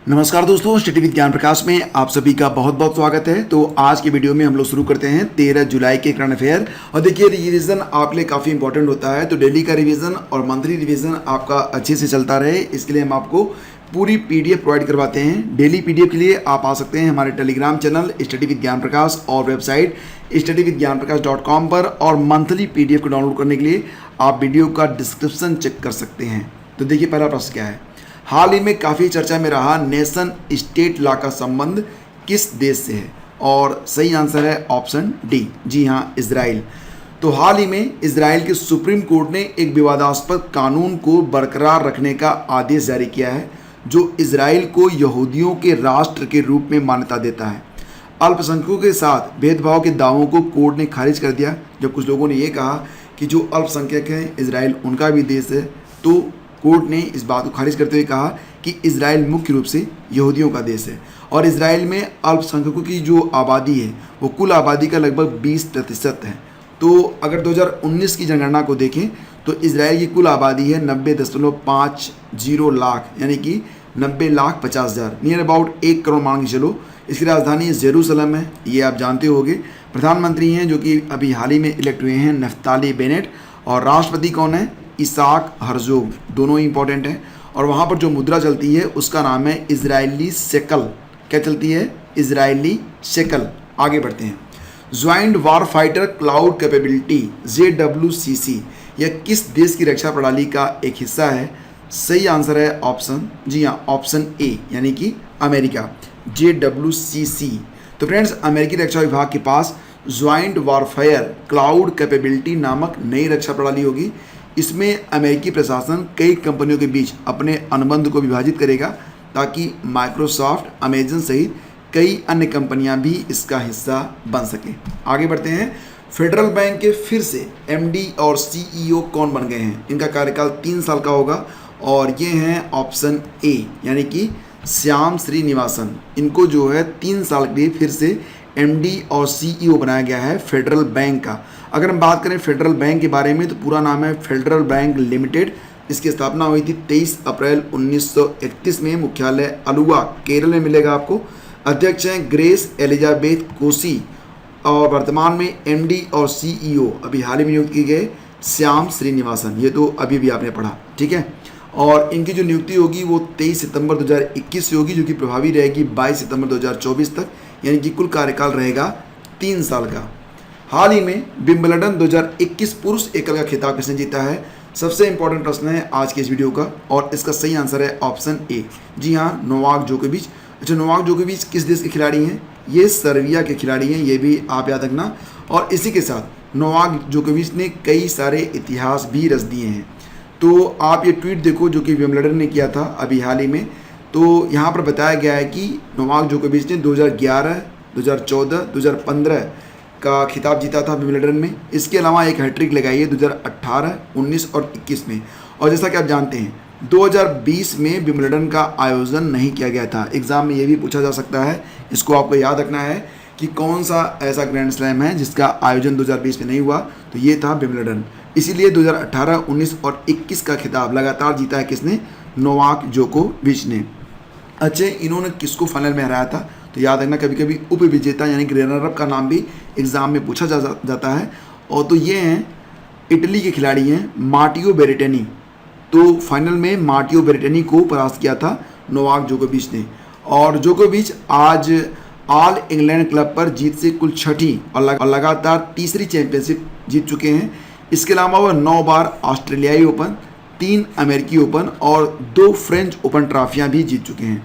नमस्कार दोस्तों, study with ज्ञान प्रकाश में आप सभी का बहुत बहुत स्वागत है। तो आज की वीडियो में हम लोग शुरू करते हैं 13 जुलाई के करंट अफेयर। और देखिए, रिवीजन आपके लिए काफ़ी इंपॉर्टेंट होता है, तो डेली का रिवीजन और मंथली रिवीजन आपका अच्छे से चलता रहे, इसके लिए हम आपको पूरी पीडीएफ प्रोवाइड करवाते हैं। डेली पीडीएफ के लिए आप आ सकते हैं हमारे टेलीग्राम चैनल स्टडी विद ज्ञान प्रकाश और वेबसाइट studyvidgyanprakash.com पर, और मंथली पीडीएफ को डाउनलोड करने के लिए आप वीडियो का डिस्क्रिप्शन चेक कर सकते हैं। तो देखिए, पहला प्रश्न क्या है। हाल ही में काफ़ी चर्चा में रहा नेशन स्टेट लॉ का संबंध किस देश से है, और सही आंसर है ऑप्शन डी, जी हाँ, इजराइल। तो हाल ही में इजराइल के सुप्रीम कोर्ट ने एक विवादास्पद कानून को बरकरार रखने का आदेश जारी किया है, जो इजराइल को यहूदियों के राष्ट्र के रूप में मान्यता देता है। अल्पसंख्यकों के साथ भेदभाव के दावों को कोर्ट ने खारिज कर दिया, जब कुछ लोगों ने ये कहा कि जो अल्पसंख्यक हैं इजराइल उनका भी देश है, तो कोर्ट ने इस बात को खारिज करते हुए कहा कि इजराइल मुख्य रूप से यहूदियों का देश है, और इजराइल में अल्पसंख्यकों की जो आबादी है वो कुल आबादी का लगभग 20% है। तो अगर 2019 की जनगणना को देखें तो इजराइल की कुल आबादी है 90.50 लाख, यानी कि 90,50,000, नियर अबाउट 1 करोड़ मान के चलो। इसकी राजधानी जेरूसलम है, ये आप जानते होंगे। प्रधानमंत्री हैं जो कि अभी हाल ही में इलेक्ट हुए हैं, नफ्ताली बेनेट, और राष्ट्रपति कौन है, इसाक हर्जोग, दोनों ही इंपॉर्टेंट हैं। और वहाँ पर जो मुद्रा चलती है उसका नाम है इजरायली शेकल। क्या चलती है? Israeli shackle. आगे बढ़ते हैं। ज्वाइंट वार फाइटर क्लाउड कैपेबिलिटी JWCC, यह किस देश की रक्षा प्रणाली का एक हिस्सा है? सही आंसर है ऑप्शन, जी हाँ, ऑप्शन ए, यानी कि अमेरिका, JWCC। तो फ्रेंड्स, अमेरिकी रक्षा विभाग के पास ज्वाइंट वारफेयर क्लाउड कैपेबिलिटी नामक नई रक्षा प्रणाली होगी। इसमें अमेरिकी प्रशासन कई कंपनियों के बीच अपने अनुबंध को विभाजित करेगा, ताकि माइक्रोसॉफ्ट, अमेजन सहित कई अन्य कंपनियां भी इसका हिस्सा बन सकें। आगे बढ़ते हैं। फेडरल बैंक के फिर से MD और CEO कौन बन गए हैं? इनका कार्यकाल 3 साल का होगा, और ये हैं ऑप्शन ए, यानी कि श्याम श्रीनिवासन। इनको जो है 3 साल के लिए फिर से MD और CEO बनाया गया है फेडरल बैंक का। अगर हम बात करें फेडरल बैंक के बारे में, तो पूरा नाम है फेडरल बैंक लिमिटेड। इसकी स्थापना हुई थी 23 अप्रैल 1931 में। मुख्यालय अलुवा, केरल में मिलेगा आपको। अध्यक्ष हैं ग्रेस एलिजाबेथ कोसी, और वर्तमान में MD और CEO अभी हाल ही में नियुक्त किए गए श्याम श्रीनिवासन। ये तो अभी भी आपने पढ़ा, ठीक है। और इनकी जो नियुक्ति होगी वो 23 सितंबर 2021 से होगी, जो कि प्रभावी रहेगी 22 सितंबर 2024 तक, यानी कि कुल कार्यकाल रहेगा 3 साल का। हाल ही में विंबलडन 2021 पुरुष एकल का खिताब किसने जीता है? सबसे इंपॉर्टेंट प्रश्न है आज के इस वीडियो का, और इसका सही आंसर है ऑप्शन ए, जी हाँ, नोवाक जोकोविच। अच्छा, नोवाक जोकोविच किस देश के खिलाड़ी हैं? ये सर्बिया के खिलाड़ी हैं, ये भी आप याद रखना। और इसी के साथ नोवाक जोकोविच ने कई सारे इतिहास भी रच दिए हैं। तो आप ये ट्वीट देखो जो कि विंबलडन ने किया था अभी हाल ही में। तो यहाँ पर बताया गया है कि नोवाक जोकोविच ने 2011, 2014, 2015 का खिताब जीता था विंबलडन में। इसके अलावा एक हैट्रिक लगाई है 2018, 19 और 21 में। और जैसा कि आप जानते हैं 2020 में विंबलडन का आयोजन नहीं किया गया था। एग्जाम में ये भी पूछा जा सकता है, इसको आपको याद रखना है कि कौन सा ऐसा ग्रैंड स्लैम है जिसका आयोजन 2020 में नहीं हुआ, तो ये था विंबलडन। इसीलिए 2018, 19 और 21 का खिताब लगातार जीता है किसने? नोवाक जोकोविच ने। अच्छा, इन्होंने किसको फाइनल में हराया था? तो याद रखना, कभी कभी उप विजेता यानी कि रनर अप का नाम भी एग्जाम में पूछा जाता है। और तो ये हैं इटली के खिलाड़ी हैं मार्टियो बेरेटेनी। तो फाइनल में मार्टियो बेरेटेनी को परास्त किया था नोवाक जोकोविच ने। और जोकोविच आज ऑल इंग्लैंड क्लब पर जीत से कुल 6ठी और लगातार तीसरी चैंपियनशिप जीत चुके हैं। इसके अलावा वह 9 बार ऑस्ट्रेलियाई ओपन, 3 अमेरिकी ओपन और 2 फ्रेंच ओपन ट्रॉफियां भी जीत चुके हैं।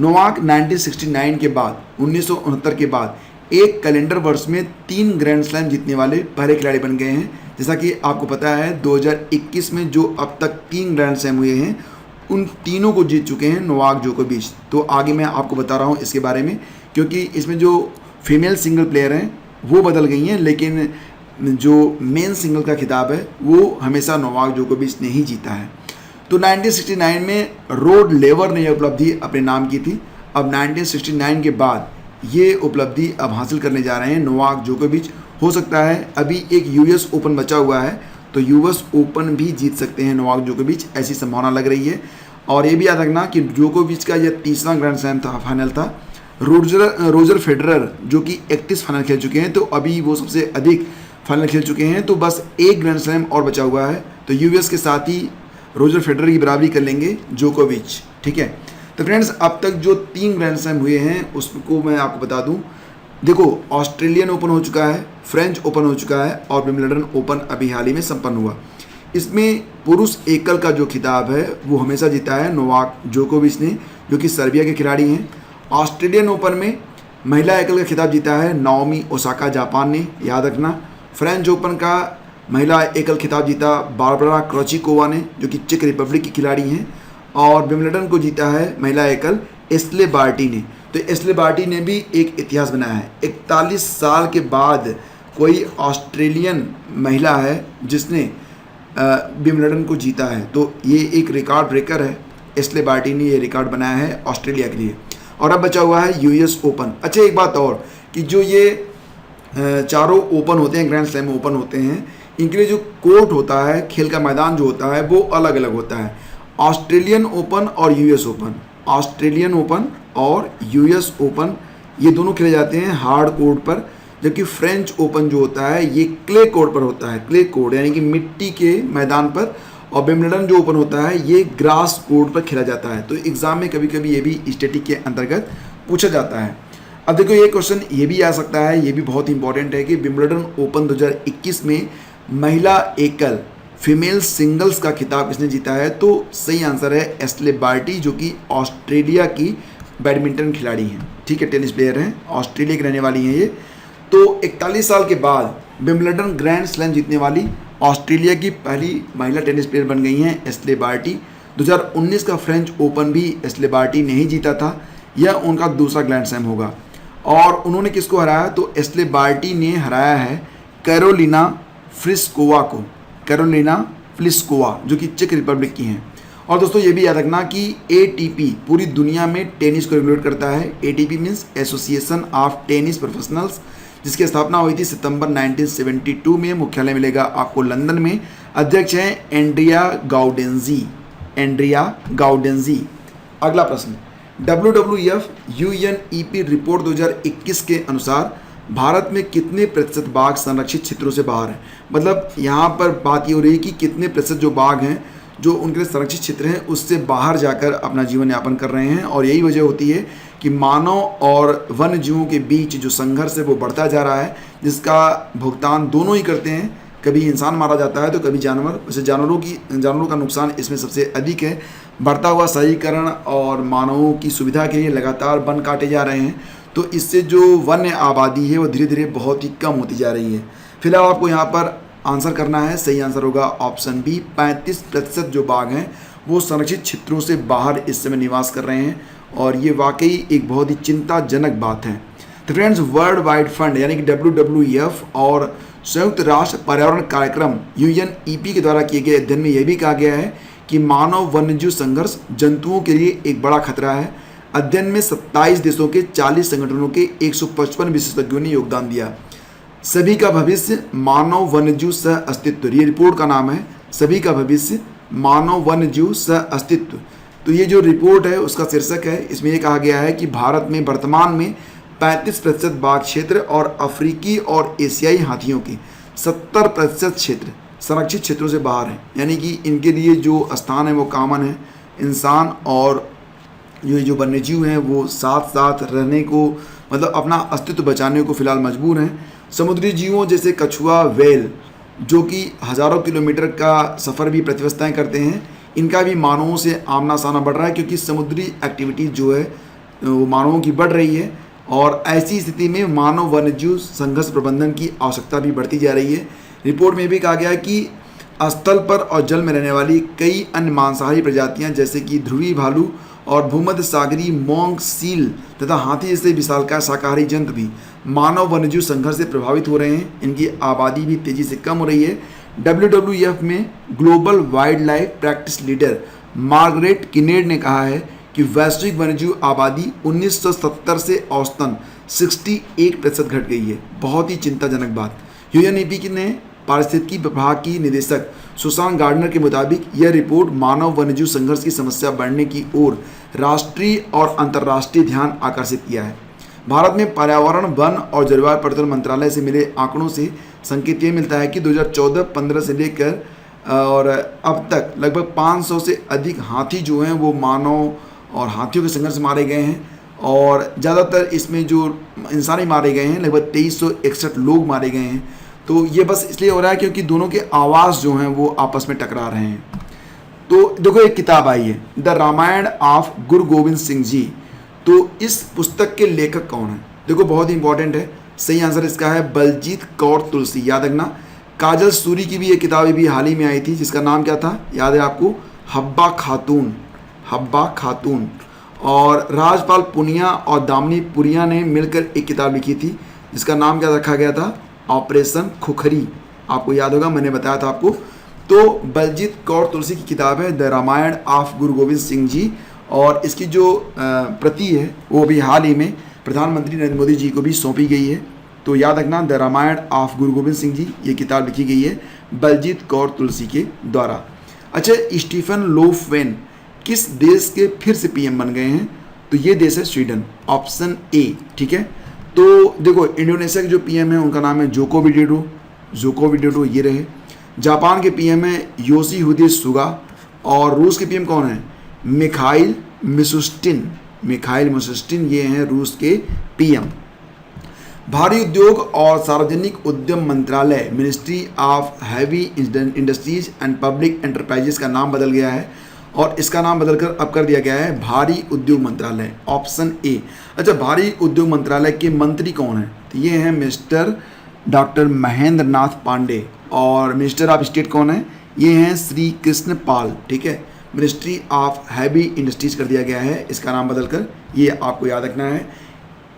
नोवाक 1969 के बाद, 1969 के बाद एक कैलेंडर वर्ष में 3 ग्रैंड स्लैम जीतने वाले पहले खिलाड़ी बन गए हैं। जैसा कि आपको पता है 2021 में जो अब तक 3 ग्रैंड स्लैम हुए हैं, उन तीनों को जीत चुके हैं नोवाक जोकोविच। तो आगे मैं आपको बता रहा हूँ इसके बारे में, क्योंकि इसमें जो फीमेल सिंगल प्लेयर हैं वो बदल गई हैं, लेकिन जो मेन सिंगल का खिताब है वो हमेशा नोवाक जोकोविच ने ही जीता है। तो 1969 में रोड लेवर ने यह उपलब्धि अपने नाम की थी। अब 1969 के बाद ये उपलब्धि अब हासिल करने जा रहे हैं नोवाक जोकोविच। हो सकता है अभी एक US ओपन बचा हुआ है, तो US ओपन भी जीत सकते हैं नोवाक जोकोविच, ऐसी संभावना लग रही है। और ये भी याद रखना कि जोकोविच का यह तीसरा ग्रैंड स्लैम था, फाइनल था। रोजर फेडरर जो कि 31 फाइनल खेल चुके हैं, तो अभी वो सबसे अधिक फाइनल खेल चुके हैं, तो बस एक ग्रैंड स्लैम और बचा हुआ है। तो यूएस के साथ ही रोजर फेडरर की बराबरी कर लेंगे जोकोविच, ठीक है। तो फ्रेंड्स, अब तक जो 3 ग्रैंड स्लैम हुए हैं उसको मैं आपको बता दूं। देखो, ऑस्ट्रेलियन ओपन हो चुका है, फ्रेंच ओपन हो चुका है और विंबलडन ओपन अभी हाल ही में संपन्न हुआ। इसमें पुरुष एकल का जो खिताब है वो हमेशा जीता है नोवाक जोकोविच ने, जो कि सर्बिया के खिलाड़ी हैं। ऑस्ट्रेलियन ओपन में महिला एकल का खिताब जीता है नाओमी ओसाका जापान ने, याद रखना। फ्रेंच ओपन का महिला एकल खिताब जीता बारबरा क्रोचिकोवा ने, जो कि चेक रिपब्लिक की खिलाड़ी हैं। और विंबलडन को जीता है महिला एकल एस्ले बार्टी ने। तो एस्ले बार्टी ने भी एक इतिहास बनाया है। 41 साल के बाद कोई ऑस्ट्रेलियन महिला है जिसने विंबलडन को जीता है, तो ये एक रिकॉर्ड ब्रेकर है। एस्ले बार्टी ने ये रिकॉर्ड बनाया है ऑस्ट्रेलिया के लिए। और अब बचा हुआ है यूएस ओपन। अच्छा, एक बात और कि जो ये चारों ओपन होते हैं, ग्रैंड स्लैम ओपन होते हैं, इनके लिए जो कोर्ट होता है, खेल का मैदान जो होता है वो अलग अलग होता है। ऑस्ट्रेलियन ओपन और यूएस ओपन, ऑस्ट्रेलियन ओपन और यूएस ओपन ये दोनों खेले जाते हैं हार्ड कोर्ट पर, जबकि फ्रेंच ओपन जो होता है ये क्ले कोर्ट पर होता है, क्ले कोर्ट यानी कि मिट्टी के मैदान पर। और विंबलडन जो ओपन होता है ये ग्रास कोर्ट पर खेला जाता है। तो एग्जाम में कभी कभी ये भी स्टैटिक के अंतर्गत पूछा जाता है। अब देखो, ये क्वेश्चन ये भी आ सकता है, ये भी बहुत इंपॉर्टेंट है कि विंबलडन ओपन 2021 में महिला एकल फीमेल सिंगल्स का खिताब किसने जीता है? तो सही आंसर है एस्ले बार्टी, जो कि ऑस्ट्रेलिया की बैडमिंटन खिलाड़ी हैं, ठीक है, टेनिस प्लेयर हैं, ऑस्ट्रेलिया की रहने वाली हैं ये। तो 41 साल के बाद विंबलडन ग्रैंड स्लैम जीतने वाली ऑस्ट्रेलिया की पहली महिला टेनिस प्लेयर बन गई हैं एस्ले बार्टी। 2019 का फ्रेंच ओपन भी एस्ले बार्टी ने ही जीता था, यह उनका दूसरा ग्रैंड स्लैम होगा। और उन्होंने किसको हराया? तो एस्ले बार्टी ने हराया है कैरोलिना प्लिस्कोवा को, कैरोलिना प्लिस्कोवा जो कि चेक रिपब्लिक की हैं। और दोस्तों, ये भी याद रखना कि एटीपी पूरी दुनिया में टेनिस को रेगुलेट करता है। ATP means association of tennis professionals, जिसकी स्थापना हुई थी सितंबर 1972 में। मुख्यालय मिलेगा आपको लंदन में। अध्यक्ष हैं एंड्रिया गाउडेंजी, एंड्रिया गाउडेंजी। अगला प्रश्न, WWF UNEP रिपोर्ट 2021 के अनुसार भारत में कितने प्रतिशत बाघ संरक्षित क्षेत्रों से बाहर हैं? मतलब यहाँ पर बात ये हो रही है कि कितने प्रतिशत जो बाघ हैं जो उनके संरक्षित क्षेत्र हैं उससे बाहर जाकर अपना जीवन यापन कर रहे हैं। और यही वजह होती है कि मानव और वन्य जीवों के बीच जो संघर्ष है वो बढ़ता जा रहा है, जिसका भुगतान दोनों ही करते हैं। कभी इंसान मारा जाता है तो कभी जानवर। वैसे जानवरों का नुकसान इसमें सबसे अधिक है। बढ़ता हुआ शहरीकरण और मानवों की सुविधा के लिए लगातार वन काटे जा रहे हैं, तो इससे जो वन्य आबादी है वो धीरे धीरे बहुत ही कम होती जा रही है। फिलहाल आपको यहाँ पर आंसर करना है, सही आंसर होगा ऑप्शन बी। 35% जो बाघ हैं वो संरक्षित क्षेत्रों से बाहर इस समय निवास कर रहे हैं, और ये वाकई एक बहुत ही चिंताजनक बात है। तो फ्रेंड्स, वर्ल्ड वाइड फंड यानी कि WWF और संयुक्त राष्ट्र पर्यावरण कार्यक्रम UNEP के द्वारा किए गए अध्ययन में यह भी कहा गया है कि मानव वन्यजीव संघर्ष जंतुओं के लिए एक बड़ा खतरा है। अध्ययन में 27 देशों के 40 संगठनों के 155 विशेषज्ञों ने योगदान दिया। सभी का भविष्य मानव वन्यजीव सह अस्तित्व, ये रिपोर्ट का नाम है, सभी का भविष्य मानव वन्यजीव सह अस्तित्व। तो ये जो रिपोर्ट है उसका शीर्षक है, इसमें ये कहा गया है कि भारत में वर्तमान में 35% बाघ क्षेत्र और अफ्रीकी और एशियाई हाथियों के 70% क्षेत्र संरक्षित क्षेत्रों से बाहर हैं। यानी कि इनके लिए जो स्थान है वो कॉमन है। इंसान और जो वन्यजीव हैं वो साथ साथ रहने को, मतलब अपना अस्तित्व बचाने को फिलहाल मजबूर हैं। समुद्री जीवों जैसे कछुआ, व्हेल, जो कि हज़ारों किलोमीटर का सफ़र भी प्रतिवस्थाएँ करते हैं, इनका भी मानवों से आमना सामना बढ़ रहा है, क्योंकि समुद्री एक्टिविटीज़ जो है वो मानवों की बढ़ रही है। और ऐसी स्थिति में मानव वन्यजीव संघर्ष प्रबंधन की आवश्यकता भी बढ़ती जा रही है। रिपोर्ट में भी कहा गया है कि स्थल पर और जल में रहने वाली कई अन्य मांसाहारी प्रजातियां जैसे कि ध्रुवी भालू और भूमध्य सागरी मोंग सील तथा हाथी जैसे विशालकाय शाकाहारी जंतु भी मानव वन्यजीव संघर्ष से प्रभावित हो रहे हैं। इनकी आबादी भी तेज़ी से कम हो रही है। WWF में global wildlife practice leader Margaret Kinnaird ने कहा है कि वैश्विक वन्यजीव आबादी 1970 से औसतन 61% घट गई है। बहुत ही चिंताजनक बात। UNEP ने पारिस्थितिकी विभाग की निदेशक सुसान गार्डनर के मुताबिक यह रिपोर्ट मानव वन्यजीव संघर्ष की समस्या बढ़ने की ओर राष्ट्रीय और अंतर्राष्ट्रीय ध्यान आकर्षित किया है। भारत में पर्यावरण, वन और जलवायु परिवर्तन मंत्रालय से मिले आंकड़ों से संकेत ये मिलता है कि 2014-15 से लेकर और अब तक लगभग 500 से अधिक हाथी जो हैं वो मानव और हाथियों के संघर्ष मारे गए हैं, और ज़्यादातर इसमें जो इंसान ही मारे गए हैं, लगभग 2361 लोग मारे गए हैं। तो ये बस इसलिए हो रहा है क्योंकि दोनों के आवाज़ जो हैं वो आपस में टकरा रहे हैं। तो देखो एक किताब आई है, द रामायण ऑफ गुरु गोविंद सिंह जी। तो इस पुस्तक के लेखक कौन है? देखो बहुत ही इंपॉर्टेंट है। सही आंसर इसका है बलजीत कौर तुलसी। याद रखना, काजल सूरी की भी ये किताब भी हाल ही में आई थी, जिसका नाम क्या था, याद है आपको? हब्बा खातून। हब्बा खातून। और राजपाल पुनिया और दामिनी पुरिया ने मिलकर एक किताब लिखी थी, जिसका नाम क्या रखा गया था? ऑपरेशन खुखरी। आपको याद होगा, मैंने बताया था आपको। तो बलजीत कौर तुलसी की किताब है द रामायण ऑफ गुरु गोविंद सिंह जी, और इसकी जो प्रति है वो भी हाल ही में प्रधानमंत्री नरेंद्र मोदी जी को भी सौंपी गई है। तो याद रखना, द रामायण ऑफ गुरु गोविंद सिंह जी, ये किताब लिखी गई है बलजीत कौर तुलसी के द्वारा। अच्छा, स्टीफन लोफवेन किस देश के फिर से पीएम बन गए हैं? तो ये देश है स्वीडन, ऑप्शन ए। ठीक है, तो देखो इंडोनेशिया के जो पीएम है उनका नाम है जोको विडोडो। जोको विडोडो ये रहे। जापान के पीएम है योशिहिदे सुगा। और रूस के पीएम कौन है? Mikhail Mishustin. मिखाइल मिशुस्टिन ये हैं रूस के पीएम। भारी उद्योग और सार्वजनिक उद्यम मंत्रालय, ministry of heavy industries and public enterprises का नाम बदल गया है, और इसका नाम बदलकर अब कर दिया गया है भारी उद्योग मंत्रालय, ऑप्शन ए। अच्छा, भारी उद्योग मंत्रालय के मंत्री कौन है? तो ये हैं मिस्टर डॉक्टर महेंद्र नाथ पांडे। और मिनिस्टर ऑफ स्टेट कौन है? ये हैं श्री कृष्ण पाल। ठीक है, मिनिस्ट्री ऑफ हैवी इंडस्ट्रीज कर दिया गया है इसका नाम बदलकर, ये आपको याद रखना है।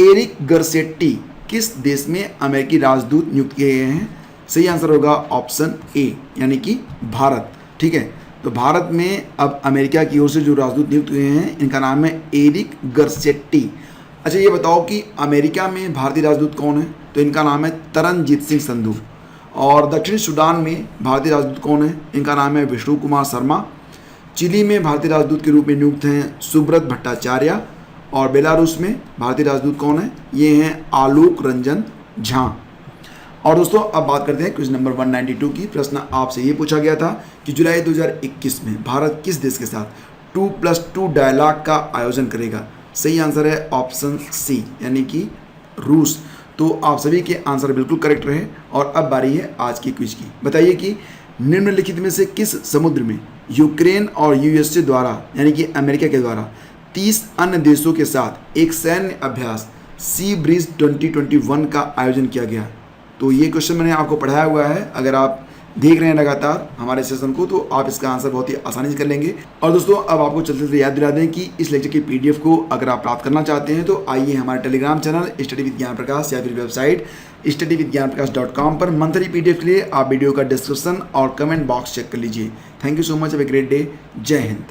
एरिक गरसेट्टी किस देश में अमेरिकी राजदूत नियुक्त किए गए हैं? सही आंसर होगा ऑप्शन ए, यानी कि भारत। ठीक है, तो भारत में अब अमेरिका की ओर से जो राजदूत नियुक्त हुए हैं इनका नाम है एरिक गरसेट्टी। अच्छा, ये बताओ कि अमेरिका में भारतीय राजदूत कौन है? तो इनका नाम है तरनजीत सिंह संधू। और दक्षिण सूडान में भारतीय राजदूत कौन है? इनका नाम है विष्णु कुमार शर्मा। चिली में भारतीय राजदूत के रूप में नियुक्त हैं सुब्रत भट्टाचार्य। और बेलारूस में भारतीय राजदूत कौन है? ये हैं आलोक रंजन झा। और दोस्तों अब बात करते हैं क्विज नंबर 192 की। प्रश्न आपसे ये पूछा गया था कि जुलाई 2021 में भारत किस देश के साथ 2+2 डायलॉग का आयोजन करेगा? सही आंसर है ऑप्शन सी, यानी कि रूस। तो आप सभी के आंसर बिल्कुल करेक्ट रहे। और अब बारी है आज की क्विज की। बताइए कि निम्नलिखित में से किस समुद्र में यूक्रेन और यूएसए द्वारा, यानी कि अमेरिका के द्वारा 30 अन्य देशों के साथ एक सैन्य अभ्यास सी ब्रीज 2021 का आयोजन किया गया? तो ये क्वेश्चन मैंने आपको पढ़ाया हुआ है। अगर आप देख रहे हैं लगातार हमारे सेशन को, तो आप इसका आंसर बहुत ही आसानी से कर लेंगे। और दोस्तों अब आपको चलते चलते याद दिला दें कि इस लेक्चर की पीडीएफ को अगर आप प्राप्त करना चाहते हैं तो आइए हमारे टेलीग्राम चैनल स्टडी विद ज्ञान प्रकाश या फिर वेबसाइट studyvidgyanprakash.com पर मंथली पीडीएफ के लिए आप वीडियो का डिस्क्रिप्शन और कमेंट बॉक्स चेक कर लीजिए। Thank you so much, have a great day. जय हिंद।